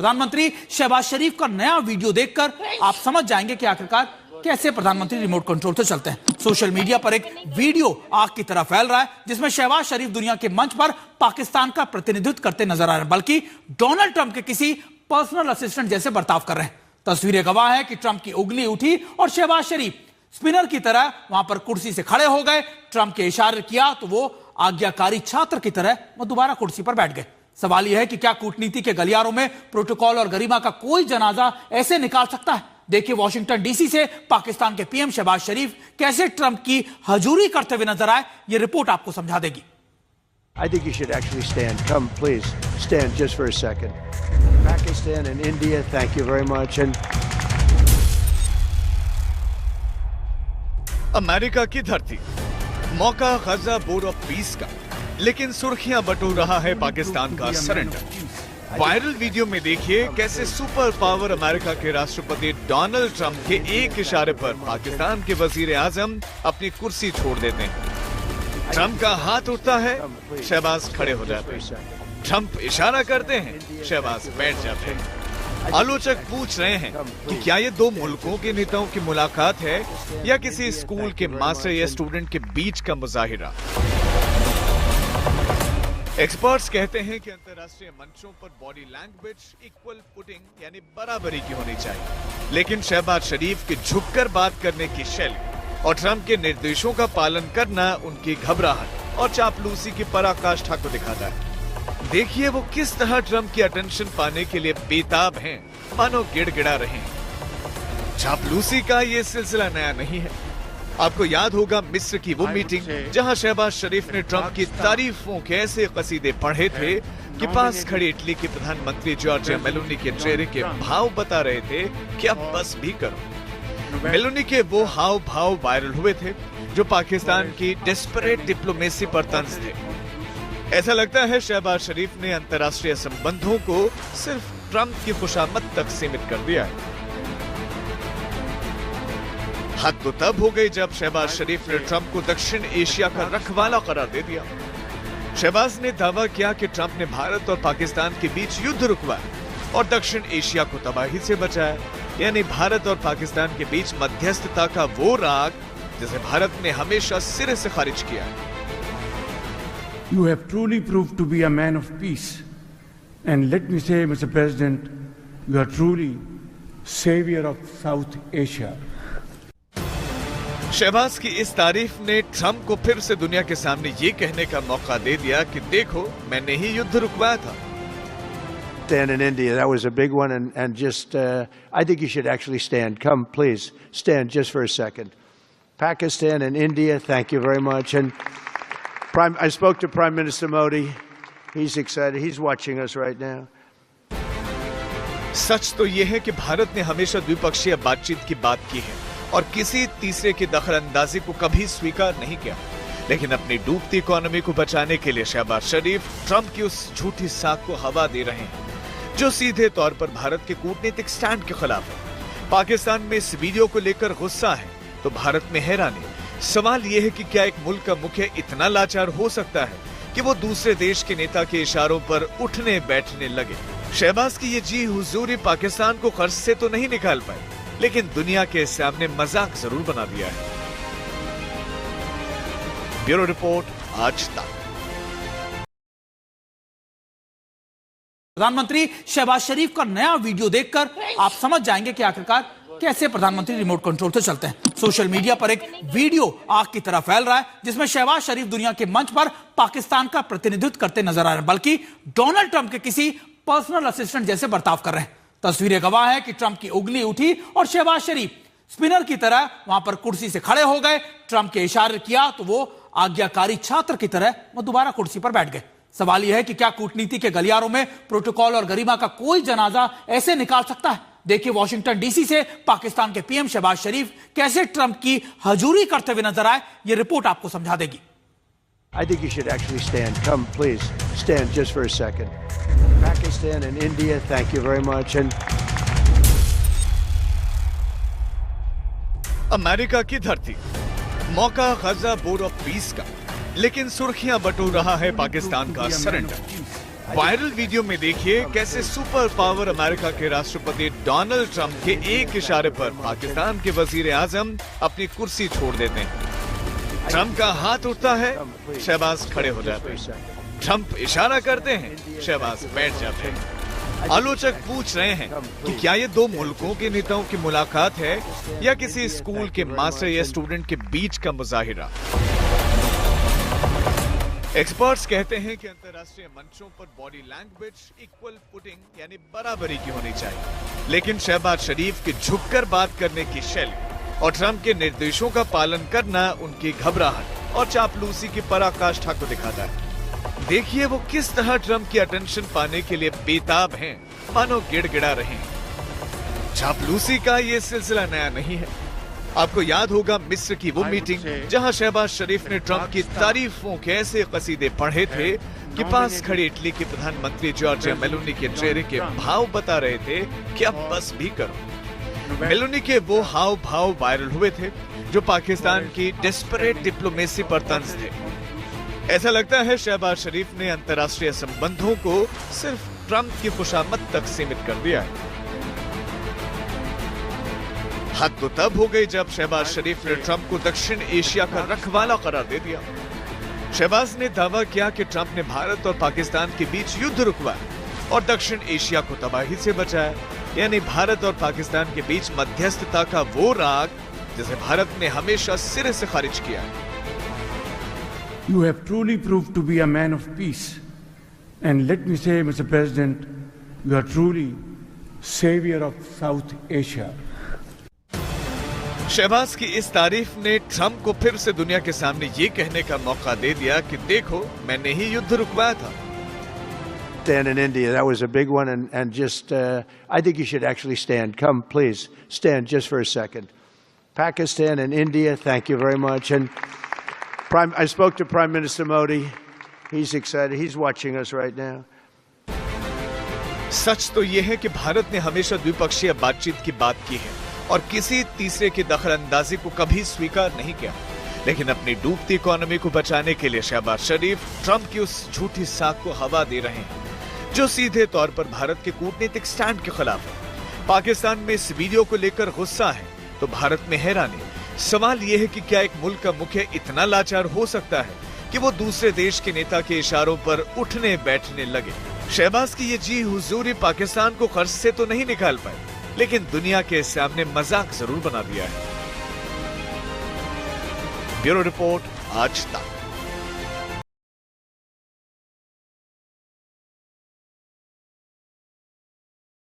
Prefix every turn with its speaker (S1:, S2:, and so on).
S1: प्रधानमंत्री शहबाज शरीफ का नया वीडियो देखकर आप समझ जाएंगे कि आखिरकार कैसे प्रधानमंत्री रिमोट कंट्रोल से चलते हैं। सोशल मीडिया पर एक वीडियो आग की तरह फैल रहा है जिसमें शहबाज शरीफ दुनिया के मंच पर पाकिस्तान का प्रतिनिधित्व करते नजर आ रहे हैं, बल्कि डोनाल्ड ट्रंप के किसी पर्सनल असिस्टेंट जैसे बर्ताव कर रहे हैं। तस्वीरें गवाह है कि ट्रंप की उंगली उठी और शहबाज शरीफ स्पिनर की तरह वहां पर कुर्सी से खड़े हो गए। ट्रंप के इशारे किया तो वो आज्ञाकारी छात्र की तरह वो दोबारा कुर्सी पर बैठ गए। सवाल यह है कि क्या कूटनीति के गलियारों में प्रोटोकॉल और गरिमा का कोई जनाजा ऐसे निकाल सकता है? देखिए वॉशिंगटन डीसी से पाकिस्तान के पीएम शहबाज शरीफ कैसे ट्रंप की हजूरी करते हुए नजर आए, ये रिपोर्ट आपको समझा देगी।
S2: I think you should actually stand. Come, please, stand just for a second. Pakistan and India, thank you very much. And
S3: America की धरती, मौका गजा बोर्ड ऑफ पीस का, लेकिन सुर्खियां बटोर रहा है पाकिस्तान का सरेंडर। वायरल वीडियो में देखिए कैसे सुपर पावर अमेरिका के राष्ट्रपति डोनाल्ड ट्रंप के एक इशारे पर पाकिस्तान के वजीर आजम अपनी कुर्सी छोड़ देते हैं। ट्रंप का हाथ उठता है, शहबाज खड़े हो जाते हैं। ट्रंप इशारा करते हैं, शहबाज बैठ जाते हैं। आलोचक पूछ रहे हैं कि क्या ये दो मुल्कों के नेताओं की मुलाकात है या किसी स्कूल के मास्टर या स्टूडेंट के बीच का मुजाहिरा। एक्सपर्ट्स कहते हैं कि अंतर्राष्ट्रीय मंचों पर बॉडी लैंग्वेज इक्वल पुटिंग यानी बराबरी की होनी चाहिए, लेकिन शहबाज शरीफ के झुककर बात करने की शैली और ट्रंप के निर्देशों का पालन करना उनकी घबराहट और चापलूसी की पराकाष्ठा को दिखाता है। देखिए वो किस तरह ट्रंप की अटेंशन पाने के लिए बेताब हैं, मानो गिड़गिड़ा रहे हैं। चापलूसी का ये सिलसिला नया नहीं है। आपको याद होगा मिस्र की वो मीटिंग जहां शहबाज शरीफ ने ट्रंप की तारीफों के ऐसे कसीदे पढ़े थे कि पास खड़े इटली के प्रधानमंत्री जॉर्जिया मेलोनी के चेहरे के भाव बता रहे थे कि अब बस भी करो। मेलोनी के वो हाव भाव वायरल हुए थे जो पाकिस्तान की डेस्परेट डिप्लोमेसी पर तंज थे। ऐसा लगता है शहबाज शरीफ ने अंतर्राष्ट्रीय संबंधों को सिर्फ ट्रंप की खुशामद तक सीमित कर दिया है। हद तो तब हो गई जब शहबाज शरीफ ने ट्रंप को दक्षिण एशिया का रखवाला करार दे दिया। शहबाज ने दावा किया कि ट्रंप ने भारत और पाकिस्तान के बीच युद्ध रुकवाया और दक्षिण एशिया को तबाही से बचाया, यानी भारत और पाकिस्तान के बीच मध्यस्थता का वो राग जिसे भारत ने हमेशा सिरे से खारिज किया।
S4: You have truly proved to be a man of peace, and let me say, Mr. President, you are truly savior of South Asia.
S3: Shahbaz की इस तारीफ ने ट्रंप को फिर से दुनिया के सामने ये कहने का मौका दे दिया कि देखो मैंने ही युद्ध रुकवाया था।
S2: stand in India, that was a big one, and just I think you should actually stand. Come, please, stand just for a second. Pakistan and India, thank you very much. And I spoke to Prime Minister Modi. He's excited. He's watching us right now.
S3: सच तो यह है कि भारत ने हमेशा द्विपक्षीय बातचीत की बात की है और किसी तीसरे की दखलंदाजी को कभी स्वीकार नहीं किया, लेकिन अपनी डूबती इकोनॉमी को बचाने के लिए शहबाज शरीफ ट्रंप की उस झूठी साख को हवा दे रहे हैं जो सीधे तौर पर भारत के कूटनीतिक स्टैंड के खिलाफ है। पाकिस्तान में इस वीडियो को लेकर गुस्सा है तो भारत में हैरानी। सवाल यह है कि क्या एक मुल्क का मुखिया इतना लाचार हो सकता है कि वो दूसरे देश के नेता के इशारों पर उठने बैठने लगे। शहबाज की ये जी हुजूरी पाकिस्तान को कर्ज से तो नहीं निकाल पाई, लेकिन दुनिया के सामने मजाक जरूर बना दिया है। ब्यूरो रिपोर्ट, आज तक।
S1: प्रधानमंत्री शहबाज शरीफ का नया वीडियो देखकर आप समझ जाएंगे कि आखिरकार कैसे प्रधानमंत्री रिमोट कंट्रोल से चलते हैं। सोशल मीडिया पर एक वीडियो आग की तरह फैल रहा है जिसमें शहबाज शरीफ दुनिया के मंच पर पाकिस्तान का प्रतिनिधित्व करते नजर आ रहे हैं, बल्कि डोनाल्ड ट्रंप के किसी पर्सनल असिस्टेंट जैसे बर्ताव कर रहे हैं। तस्वीरें गवाह है कि ट्रंप की उंगली उठी और शहबाज शरीफ स्पिनर की तरह वहां पर कुर्सी से खड़े हो गए। ट्रंप के इशारे किया तो वो आज्ञाकारी छात्र की तरह वो दोबारा कुर्सी पर बैठ गए। सवाल यह है कि क्या कूटनीति के गलियारों में प्रोटोकॉल और गरिमा का कोई जनाजा ऐसे निकाल सकता है? देखिए वॉशिंगटन डीसी से पाकिस्तान के पीएम शहबाज शरीफ कैसे ट्रंप की हजूरी करते हुए नजर आए, ये रिपोर्ट आपको समझा देगी।
S2: I think you should actually stand. Come, please, stand just for a second. Pakistan and India, thank you very much. And
S3: America की धरती, मौका गजा बोर्ड ऑफ पीस का, लेकिन सुर्खियां बटोर रहा है पाकिस्तान का सरेंडर। वायरल वीडियो में देखिए कैसे सुपर पावर अमेरिका के राष्ट्रपति डोनाल्ड ट्रंप के एक इशारे पर पाकिस्तान के वजीर आजम अपनी कुर्सी छोड़ देते हैं। ट्रंप का हाथ उठता है, शहबाज खड़े हो जाते हैं। ट्रंप इशारा करते हैं, शहबाज बैठ जाते हैं। आलोचक पूछ रहे हैं कि क्या ये दो मुल्कों के नेताओं की मुलाकात है या किसी स्कूल के मास्टर या स्टूडेंट के बीच का मुजाहिरा। एक्सपर्ट्स कहते हैं कि अंतर्राष्ट्रीय मंचों पर बॉडी लैंग्वेज इक्वल पुटिंग यानी बराबरी की होनी चाहिए, लेकिन शहबाज शरीफ के झुककर बात करने की शैली और ट्रंप के निर्देशों का पालन करना उनकी घबराहट और चापलूसी की पराकाष्ठा को दिखाता है। देखिए वो किस तरह ट्रंप की अटेंशन पाने के लिए बेताब हैं, मानो गिड़गिड़ा रहे हैं। चापलूसी का ये सिलसिला नया नहीं है। आपको याद होगा मिस्र की वो मीटिंग जहां शहबाज शरीफ ने ट्रंप की तारीफों के ऐसे कसीदे पढ़े थे कि पास खड़े इटली के प्रधानमंत्री जॉर्जिया मेलोनी के चेहरे के भाव बता रहे थे कि अब बस भी करो। मेलोनी के वो हाव भाव वायरल हुए थे जो पाकिस्तान की डेस्परेट डिप्लोमेसी पर तंज थे। ऐसा लगता है शहबाज शरीफ ने अंतर्राष्ट्रीय संबंधों को सिर्फ ट्रंप की खुशामद तक सीमित कर दिया है। हद तो तब हो गई जब शहबाज शरीफ ने ट्रंप को दक्षिण एशिया का रखवाला करार दे दिया। शहबाज ने दावा किया कि ट्रंप ने भारत और पाकिस्तान के बीच युद्ध रुकवाया और दक्षिण एशिया को तबाही से बचाया, यानी भारत और पाकिस्तान के बीच मध्यस्थता का वो राग जिसे भारत ने हमेशा सिरे से खारिज किया।
S4: You have truly proved to be a man of peace. And let me say, Mr. President, you are truly savior of South Asia.
S3: Shahbaz की इस तारीफ ने ट्रंप को फिर से दुनिया के सामने ये कहने का मौका दे दिया कि देखो मैंने ही युद्ध रुकवाया था।
S2: Stand in India, that was a big one, and just, I think you should actually stand. Come, please, stand just for a second. Pakistan and India, thank you very much. And I spoke to Prime Minister Modi. He's excited. He's watching us right now.
S3: सच तो यह है कि भारत ने हमेशा द्विपक्षीय बातचीत की बात की है और किसी तीसरे की दखलंदाजी को कभी स्वीकार नहीं किया, लेकिन अपनी डूबती इकोनॉमी को बचाने के लिए शहबाज शरीफ ट्रंप की उस झूठी साख को हवा दे रहे हैं जो सीधे तौर पर भारत के कूटनीतिक स्टैंड के खिलाफ है। पाकिस्तान में इस वीडियो को लेकर गुस्सा है तो भारत में हैरानी। सवाल यह है कि क्या एक मुल्क का मुखिया इतना लाचार हो सकता है कि वो दूसरे देश के नेता के इशारों पर उठने बैठने लगे। शहबाज की ये जी हुजूरी पाकिस्तान को कर्ज से तो नहीं निकाल पाई, लेकिन दुनिया के सामने मजाक जरूर बना दिया है। ब्यूरो रिपोर्ट, आज तक।